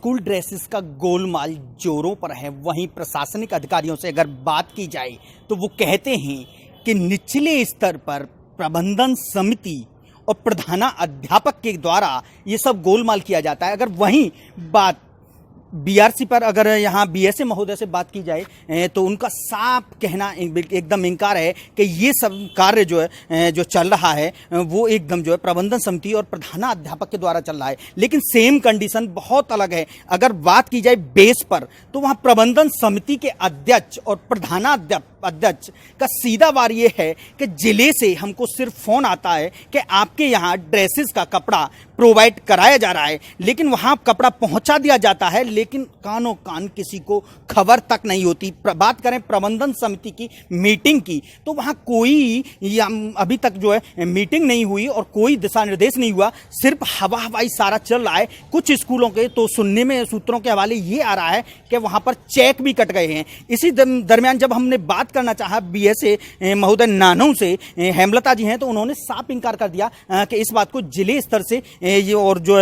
School dresses का गोलमाल जोरों पर है। वहीं प्रशासनिक अधिकारियों से अगर बात की जाए तो वो कहते हैं कि निचले स्तर पर प्रबंधन समिति और प्रधानाध्यापक के द्वारा ये सब गोलमाल किया जाता है। अगर वहीं बात बीआरसी पर, अगर यहाँ बीएसए महोदय से बात की जाए तो उनका साफ कहना एकदम इनकार है कि ये सब कार्य जो है जो चल रहा है वो एकदम जो है प्रबंधन समिति और प्रधानाध्यापक के द्वारा चल रहा है। लेकिन सेम कंडीशन बहुत अलग है। अगर बात की जाए बेस पर तो वहाँ प्रबंधन समिति के अध्यक्ष और प्रधानाध्यक्ष का सीधा वार ये है कि जिले से हमको सिर्फ फोन आता है कि आपके यहाँ ड्रेसेस का कपड़ा प्रोवाइड कराया जा रहा है, लेकिन वहाँ कपड़ा पहुँचा दिया जाता है, लेकिन कानों कान किसी को खबर तक नहीं होती। बात करें प्रबंधन समिति की मीटिंग की तो वहाँ कोई अभी तक जो है मीटिंग नहीं हुई और कोई दिशा निर्देश नहीं हुआ। सिर्फ हवा हवाई सारा चल रहा है। कुछ स्कूलों के तो सुनने में सूत्रों के हवाले ये आ रहा है कि वहाँ पर चेक भी कट गए हैं। इसी दरमियान जब हमने बात करना चाहा बीएसए महोदय नानों से, हेमलता जी हैं, तो उन्होंने साफ इनकार कर दिया कि इस बात को जिले स्तर से ये और जो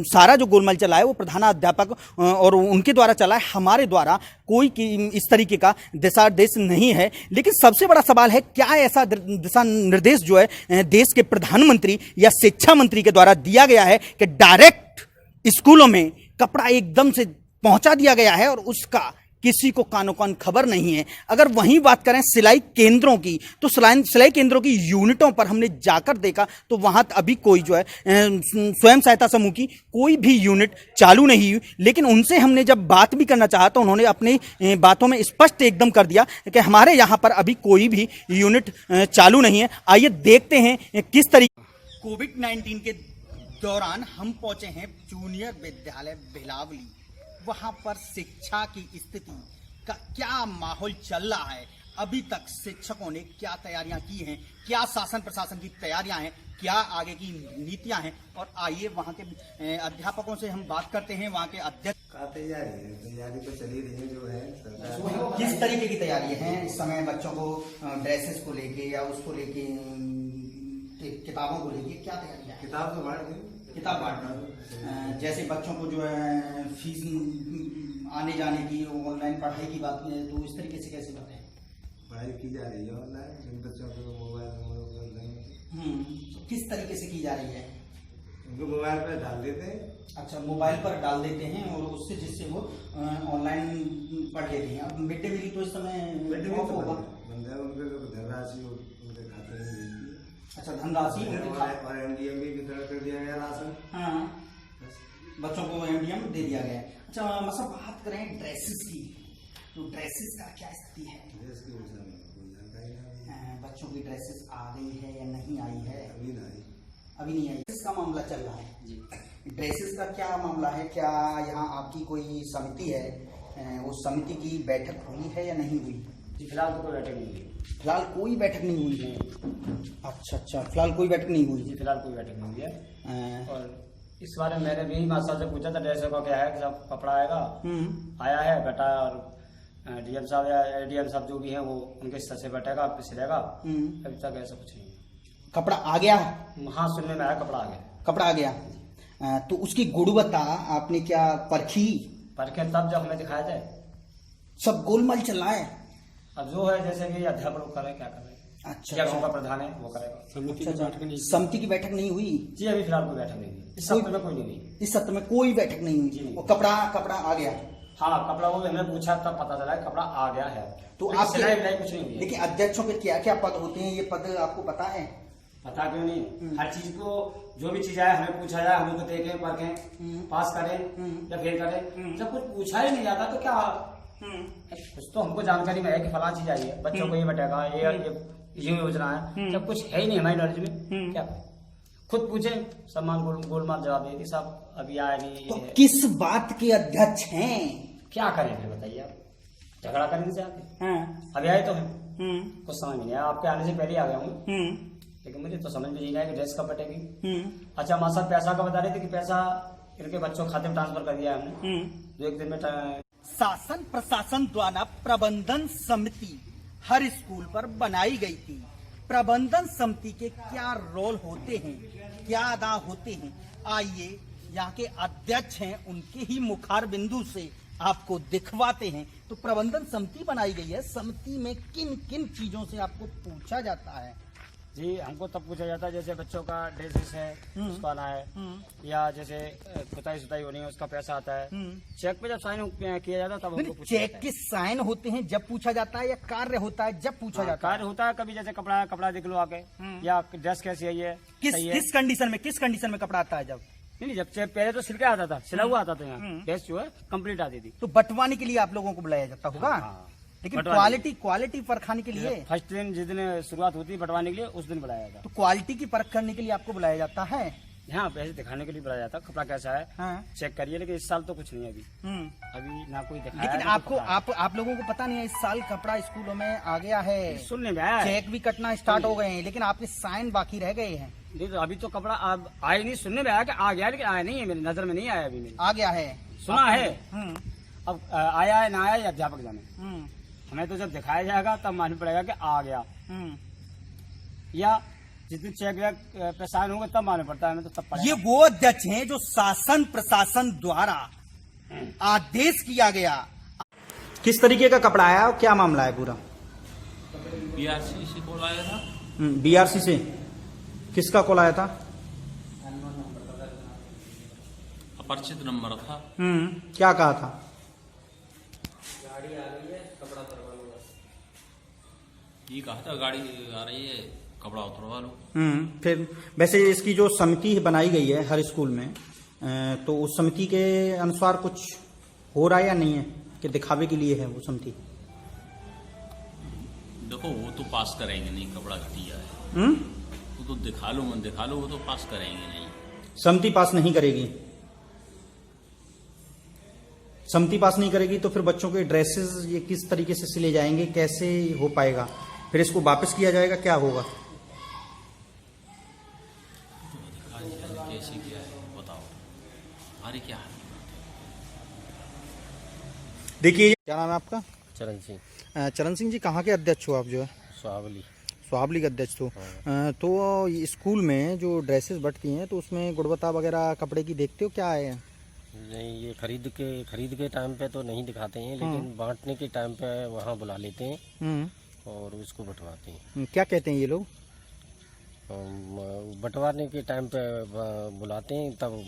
सारा जो गोलमाल चला है वो प्रधानाध्यापक और उनके द्वारा चला है। हमारे द्वारा कोई इस तरीके का दिशा निर्देश नहीं है। लेकिन सबसे बड़ा सवाल है, क्या ऐसा दिशा निर्देश जो है देश के प्रधानमंत्री या शिक्षा मंत्री के द्वारा दिया गया है कि डायरेक्ट स्कूलों में कपड़ा एकदम से पहुंचा दिया गया है और उसका किसी को कानों कान खबर नहीं है। अगर वहीं बात करें सिलाई केंद्रों की तो सिलाई केंद्रों की यूनिटों पर हमने जाकर देखा तो वहां अभी कोई जो है स्वयं सहायता समूह की कोई भी यूनिट चालू नहीं हुई। लेकिन उनसे हमने जब बात भी करना चाहा तो उन्होंने अपनी बातों में स्पष्ट एकदम कर दिया कि हमारे यहाँ पर अभी कोई भी यूनिट चालू नहीं है। आइए देखते हैं किस तरीके कोविड-19 के दौरान हम पहुंचे हैं जूनियर विद्यालय भिलावली। वहां पर शिक्षा की स्थिति का क्या माहौल चल रहा है, अभी तक शिक्षकों ने क्या तैयारियां की हैं, क्या शासन प्रशासन की तैयारियां हैं, क्या आगे की नीतियां हैं। और आइए वहां के अध्यापकों से हम बात करते हैं। वहां के अध्यक्ष का तैयारी तो चली रही है जो है सरकार। किस तरीके की तैयारी है इस समय बच्चों को ड्रेसेस को लेके या उसको लेके किताबों को लेके, क्या तैयारी है? किताब तो बांट दी, किताब बांटना, जैसे बच्चों को जो है फीस आने जाने की, ऑनलाइन पढ़ाई की बात है तो इस तरीके से कैसे बताएं? पढ़ाई की जा रही है ऑनलाइन, जिन बच्चों को मोबाइल नहीं, तो किस तरीके से की जा रही है? उनको मोबाइल पर डाल देते हैं। अच्छा, मोबाइल पर डाल देते हैं और उससे जिससे वो ऑनलाइन पढ़ लेते हैं। अब मिड डे मील तो इस समय ऑफ होगा, उनके धनराशि उनके खाते में भेज दी। अच्छा, धनराशि और एमडीएम भी वितरण कर दिया गया राशन। हाँ, बच्चों को एमडीएम दे दिया गया है। अच्छा, मतलब बात करें ड्रेसेस की तो ड्रेसेस का क्या स्थिति है? ड्रेस के विषय में कोई जानकारी नहीं। बच्चों की ड्रेसेस आ गई है या नहीं आई है? अभी नहीं आई। इसका मामला चल रहा है जी। ड्रेसेस का क्या मामला है? क्या यहाँ आपकी कोई समिति है, उस समिति की बैठक हुई है या नहीं हुई? जी फिलहाल तो कोई बैठक नहीं हुई। फिलहाल कोई बैठक नहीं हुई है। अच्छा, फिलहाल कोई बैठक नहीं हुई जी, फिलहाल कोई बैठक नहीं हुई है। और इस बारे में मैंने भी मास्टर से पूछा था ड्रेसों का क्या है, कि सब कपड़ा आएगा, आया है बेटा, और डीएम साहब या एडीएम साहब जो भी हैं वो उनके स्तर से बैठेगा, आपके सिलेगा। अभी तक ऐसा कुछ नहीं। कपड़ा आ गया है? हाँ, सुनने में आया कपड़ा आ गया। कपड़ा आ गया, तो उसकी गुणवत्ता आपने क्या परखी? परखे तब जब हमें दिखाया जाए। सब गोलमाल चल रहा है। अब जो है जैसे कि अध्यापक लोग करें, क्या करें। अच्छा, क्या उनका प्रधान है वो करेगा। समिति की बैठक नहीं हुई? जी, अभी फिलहाल कोई बैठक नहीं हुई। इस सत्र में कोई नहीं हुई। इस सत्र में कोई बैठक नहीं हुई। और कपड़ा आ गया? हाँ, कपड़ा वो हमने पूछा तब पता चला कपड़ा आ गया है। तो आप सिलाई विलाई कुछ नहीं हुई। लेकिन अध्यक्षों के क्या क्या पद होते हैं, ये पद आपको पता है? पता क्यों नहीं? हर चीज को जो भी चीज आए हमें पूछा जाए, हम उनको देखें, परखें, पास करें या फेल करें। जब कुछ पूछा ही नहीं जाता तो क्या कुछ तो हमको जानकारी में है कि फला चीज आई है, बच्चों को ये बटेगा, ये योजना है। जब कुछ है ही नहीं हमारी नॉलेज में, क्या खुद पूछे सम्मान गोलमाल जवाब देती साहब अभी आया नहीं। तो किस बात के अध्यक्ष हैं? क्या करें फिर बताइए आप? झगड़ा करने से आते। अभी आए तो हैं, कुछ समझ में नहीं आया। आपके आने से पहले आ गया हूँ, लेकिन मुझे तो समझ में नहीं आया कि ड्रेस कब बटेगी। अच्छा, माँ साहब पैसा का बता रहे थे कि पैसा इनके बच्चों खाते में ट्रांसफर कर दिया हमने, जो एक दिन में। शासन प्रशासन द्वारा प्रबंधन समिति हर स्कूल पर बनाई गई थी। प्रबंधन समिति के क्या रोल होते हैं, क्या अदा होते हैं, आइए यहाँ के अध्यक्ष हैं उनके ही मुखार बिंदु से आपको दिखवाते हैं। तो प्रबंधन समिति बनाई गई है, समिति में किन किन चीजों से आपको पूछा जाता है? जी, हमको तब पूछा जाता है जैसे बच्चों का ड्रेसेस है उसको आना है, या जैसे पुताई सुताई होनी है उसका पैसा आता है। चेक पे जब साइन किया जाता है तब हमको पूछा चेक जाता के साइन होते हैं जब पूछा जाता है, या कार्य होता है जब पूछा है। जाता है? कार्य होता है, कभी जैसे कपड़ा देख लो आके, या ड्रेस कैसी है ये सही है। किस कंडीशन में कपड़ा आता है जब? नहीं, जब पहले तो सिल के आता था, सिला हुआ आता था, यहाँ ड्रेस जो है कंप्लीट आती थी। तो बंटवाने के लिए आप लोगों को बुलाया जाता होगा। हाँ, लेकिन बंटवाने क्वालिटी परखाने के लिए, फर्स्ट दिन जिस दिन शुरुआत होती है बंटवाने के लिए उस दिन बुलाया जाता। तो क्वालिटी की परख करने के लिए आपको बुलाया जाता है। हाँ, पैसे दिखाने के लिए बुलाया जाता, कपड़ा कैसा है हाँ। चेक करिए। लेकिन इस साल तो कुछ नहीं है अभी ना कोई दिखाया लेकिन है, ना आपको कोई पता आप लोगों को पता नहीं है इस साल कपड़ा स्कूलों में आ गया है, है। सुनने में आया है। चेक भी कटना स्टार्ट हो गए हैं, लेकिन आपके साइन बाकी रह गए हैं। नहीं तो अभी तो कपड़ा अब आया नहीं, सुनने में आया कि आ गया, लेकिन आया नहीं है, मेरी नजर में नहीं आया अभी मेरी। आ गया है, सुना है, हम्म, अब आया है ना आया ये अध्यापक जाने। हम्म, हमें तो जब दिखाया जाएगा तब मालूम पड़ेगा कि आ गया, हम्म। या जिस दिन चेक पे साइन होगा तब मालूम पड़ता है, हमें तो तब पड़ेगा। ये वो अध्यक्ष हैं जो शासन प्रशासन द्वारा आदेश किया गया। किस तरीके का कपड़ा आया और क्या मामला है पूरा? बीआरसी से कॉल आया था। बीआरसी से किसका कॉल आया था? अपरिचित नंबर था। क्या कहा था? ये कहा था गाड़ी आ रही है, कपड़ा उतरवा लो। फिर वैसे इसकी जो समिति बनाई गई है हर स्कूल में, तो उस समिति के अनुसार कुछ हो रहा है या नहीं है कि दिखावे के लिए है वो समिति? देखो वो तो पास करेंगे नहीं, कपड़ा घटिया है। वो तो दिखा लो मन दिखा लो, वो तो पास करेंगे नहीं। समिति पास नहीं करेगी। समिति पास नहीं करेगी तो फिर बच्चों के ड्रेसेस ये किस तरीके से सिले जाएंगे, कैसे हो पाएगा? फिर इसको वापस किया जाएगा, क्या होगा? अधिकारी जाने कैसे किया है बताओ, हमारे क्या है? देखिए, क्या नाम है आपका? चरण सिंह चरण सिंह जी, कहाँ के अध्यक्ष हो आप जो है? सुहावली। स्वावली के अध्यक्ष तो तो स्कूल में जो ड्रेसेस बंटती हैं तो उसमें गुणवत्ता वगैरह कपड़े की देखते हो क्या है? नहीं, ये खरीद के टाइम पे तो नहीं दिखाते हैं, लेकिन बांटने के टाइम पे वहाँ बुला लेते हैं और उसको बंटवाते हैं। क्या कहते हैं ये लोग? बंटवाने के टाइम पे बुलाते हैं, तब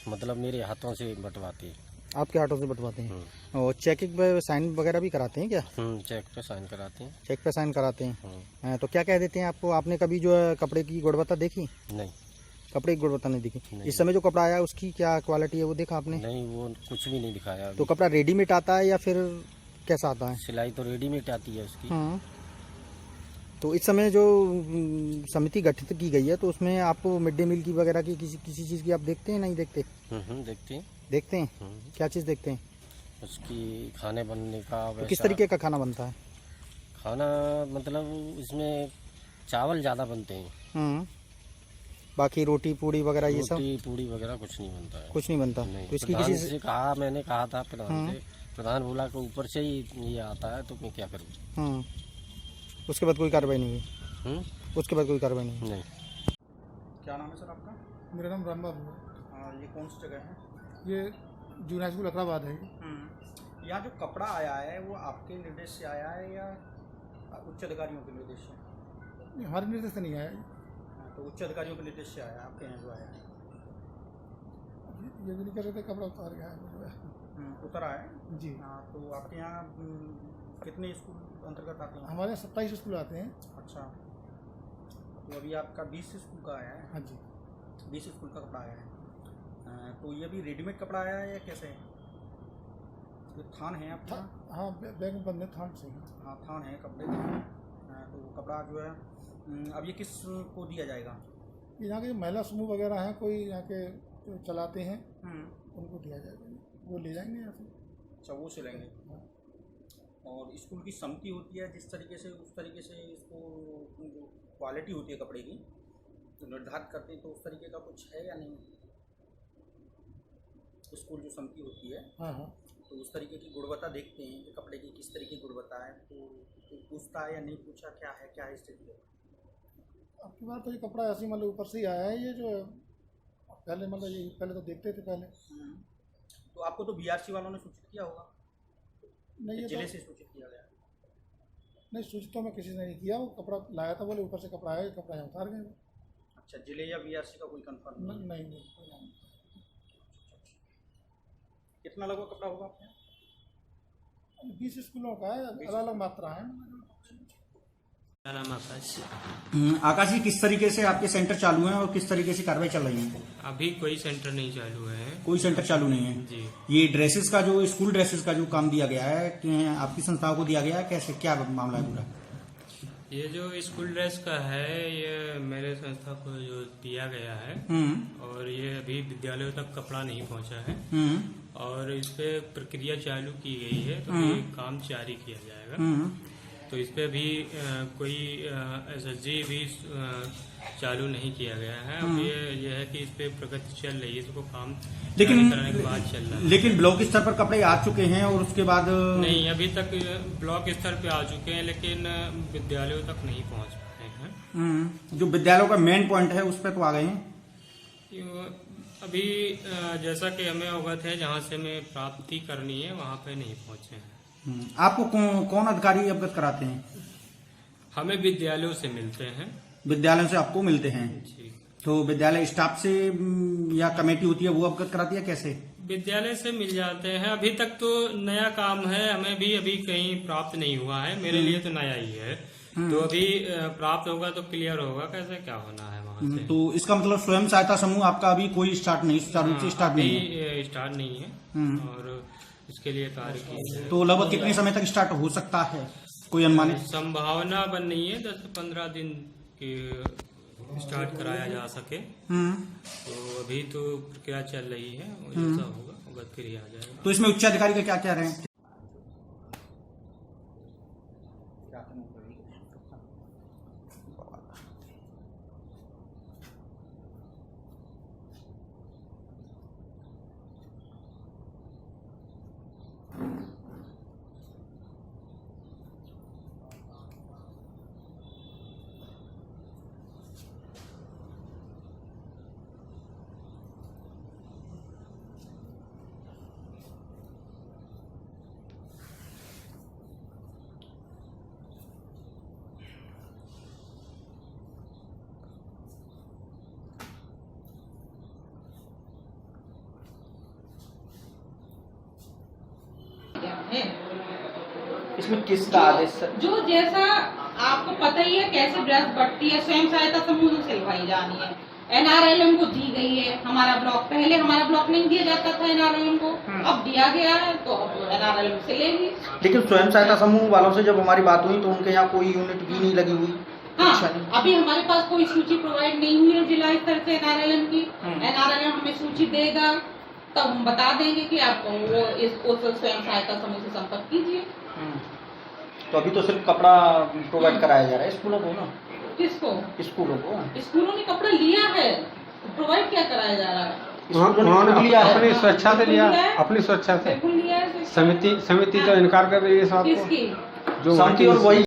मतलब मेरे हाथों से बंटवाते हैं। आपके हाथों से बंटवाते हैं? और चेकिंग पे साइन वगैरह भी कराते हैं क्या? चेक पे साइन कराते हैं। चेक पे साइन कराते हैं। तो क्या कह देते हैं आपको? आपने कभी जो है कपड़े की गुणवत्ता देखी? नहीं, कपड़े की गुणवत्ता नहीं दिखी। नहीं। इस समय जो कपड़ा आया उसकी क्या क्वालिटी है वो देखा आपने? नहीं, वो कुछ भी नहीं दिखाया अभी। तो कपड़ा रेडीमेड आता है या फिर कैसा आता है? सिलाई तो रेडीमेड आती है उसकी। तो इस समय जो समिति गठित की गई है तो उसमें आपको मिड डे मील की वगैरह की किसी चीज़ की आप देखते हैं, नहीं देखते? देखते हैं। देखते हैं। क्या चीज़ देखते हैं? उसकी खाने बनने का तो किस वैसा तरीके का खाना बनता है? खाना मतलब इसमें चावल ज़्यादा बनते हैं। बाकी रोटी पूड़ी वगैरह ये सब रोटी पूड़ी वगैरह कुछ नहीं बनता है। कुछ नहीं बनता। नहीं, तो इसकी प्रधान किसी से कहा, मैंने कहा था प्रधान से, प्रधान बोला कि ऊपर से ही ये आता है, तो मैं क्या करूँ। उसके बाद कोई कार्रवाई नहीं हुई? उसके बाद कोई कार्रवाई नहीं हुई? नहीं। क्या नाम है सर आपका? मेरा नाम राम बाबू है। ये कौन सी जगह है? ये जूनियर हाई स्कूल अकराबाद है। यहाँ जो कपड़ा आया है वो आपके निर्देश से आया है या उच्च अधिकारियों के निर्देश से? ये हमारे निर्देश से नहीं आया, तो उच्च अधिकारियों के निर्देश से आया, आपके यहाँ जो आया है? ये भी नहीं कर रहे थे, कपड़ा उतार गया है जो है। उतर आया है जी। हाँ। तो आपके यहाँ कितने स्कूल अंतर्गत आते हैं? हमारे यहाँ 27 स्कूल आते हैं। अच्छा, तो अभी आपका 20 स्कूल का आया है? हाँ जी। 20 स्कूल का कपड़ा आया है। तो ये भी रेडीमेड कपड़ा आया है या कैसे है? ये थान है आपका? हाँ, बैग में बंद है, थान से। हाँ, थान है कपड़े का। तो वो कपड़ा जो है अब ये किस को दिया जाएगा? ये यहाँ के महिला समूह वगैरह हैं, कोई यहाँ के जो चलाते हैं, उनको दिया जाएगा, वो ले जाएंगे यहाँ से। अच्छा, वो सिलेंगे। और स्कूल की समिति होती है जिस तरीके से, उस तरीके से इसको जो क्वालिटी होती है कपड़े की तो निर्धारित करते हैं, तो उस तरीके का कुछ है या नहीं? स्कूल जो समिति होती है हाँ, तो उस तरीके की गुणवत्ता देखते हैं कि कपड़े की किस तरीके की गुणवत्ता है, तो पूछता है या नहीं पूछा, क्या है स्थिति है? आपकी बात तो ये कपड़ा ऐसे मतलब ऊपर से ही आया है, ये जो पहले मतलब ये पहले तो देखते थे पहले। तो आपको तो बीआरसी वालों ने सूचित किया होगा, नहीं ये जिले तो से सूचित किया गया। नहीं, सूचित तो मैं किसी ने नहीं किया। वो कपड़ा लाया था, बोले ऊपर से कपड़ा आया, कपड़ा यहाँ उतार गए। अच्छा, जिले या बीआरसी का कोई कंफर्म नहीं? नहीं नहीं, कोई नाम नहीं। कितना लगभग कपड़ा होगा आपके यहाँ? 20 स्कूलों का है, अलग अलग मात्रा है। मेरा नाम आकाश। आकाश जी, किस तरीके से आपके सेंटर चालू हैं और किस तरीके से कार्रवाई चल रही है? अभी कोई सेंटर नहीं चालू है कोई सेंटर चालू नहीं है जी। ये ड्रेसेस का जो स्कूल ड्रेसेस का जो काम दिया गया है कि आपकी संस्थाओं को दिया गया है, कैसे क्या मामला है पूरा? ये जो स्कूल ड्रेस का है ये मेरे संस्था को जो दिया गया है और ये अभी विद्यालयों तक कपड़ा नहीं पहुंचा है और इस पे प्रक्रिया चालू की गई है, तो ये काम जारी किया जाएगा। तो इस पे भी कोई एसएसजी भी चालू नहीं किया गया है। अब ये है कि इस पे प्रगति चल रही है, इसको काम लेकिन कराने के बाद चल रहा है। लेकिन ब्लॉक स्तर पर कपड़े आ चुके हैं और उसके बाद नहीं, अभी तक ब्लॉक स्तर पे आ चुके हैं लेकिन विद्यालयों तक नहीं पहुंच पाए हैं। जो विद्यालयों का मेन पॉइंट है उस पर तो आ गए हैं। अभी जैसा कि हमें अवगत है, जहाँ से हमें प्राप्ति करनी है वहाँ पे नहीं पहुंचे हैं। आपको कौन अधिकारी अवगत कराते हैं? हमें विद्यालयों से मिलते हैं। विद्यालयों से आपको मिलते हैं? जी, तो विद्यालय स्टाफ से या कमेटी होती है वो अवगत कराती है, कैसे? विद्यालय से मिल जाते हैं। अभी तक तो नया काम है, हमें भी अभी कहीं प्राप्त नहीं हुआ है। मेरे लिए तो नया ही है, तो अभी प्राप्त होगा तो क्लियर होगा कैसे क्या होना है वहाँ से। तो इसका मतलब स्वयं सहायता समूह आपका अभी कोई स्टार्ट नहीं, सुचारू रूप से स्टार्ट नहीं है? स्टार्ट नहीं है और इसके लिए कार्य किया है। तो लगभग कितने समय तक स्टार्ट हो सकता है, कोई अनुमानित? संभावना बन रही है 10 से 15 दिन की स्टार्ट कराया जा सके। तो अभी तो प्रक्रिया चल रही है और जैसा होगा अवगत किया जाएगा। तो इसमें उच्च अधिकारी का क्या कह रहे हैं? है इसमें किसका आदेश सर? जो जैसा आपको पता ही है कैसे ड्रेस बढ़ती है, स्वयं सहायता समूह से सिलवाई जानी है। एनआरएलएम को दी गई है हमारा ब्लॉक, पहले हमारा ब्लॉक नहीं दिया जाता था एनआरएलएम को, अब दिया गया है तो अब एनआरएलएम से लेंगे। लेकिन स्वयं सहायता समूह वालों से जब हमारी बात हुई तो उनके यहाँ कोई यूनिट भी नहीं लगी हुई। हाँ, अभी हमारे पास कोई सूची प्रोवाइड नहीं हुई है जिला स्तर से एनआरएलएम की। एनआरएलएम हमें सूची देगा तब हम बता देंगे कि आप वो इसको स्वयं सहायता समूह से संपर्क कीजिए। तो अभी तो सिर्फ कपड़ा प्रोवाइड कराया जा रहा है स्कूलों को ना? किसको? स्कूलों को। स्कूलों ने कपड़ा लिया है, प्रोवाइड क्या कराया जा रहा है? अपनी स्वेच्छा से लिया, अपनी स्वेच्छा से। लिया है। समिति तो इनकार कर रही है साहब को। किसकी? जो समिति और वही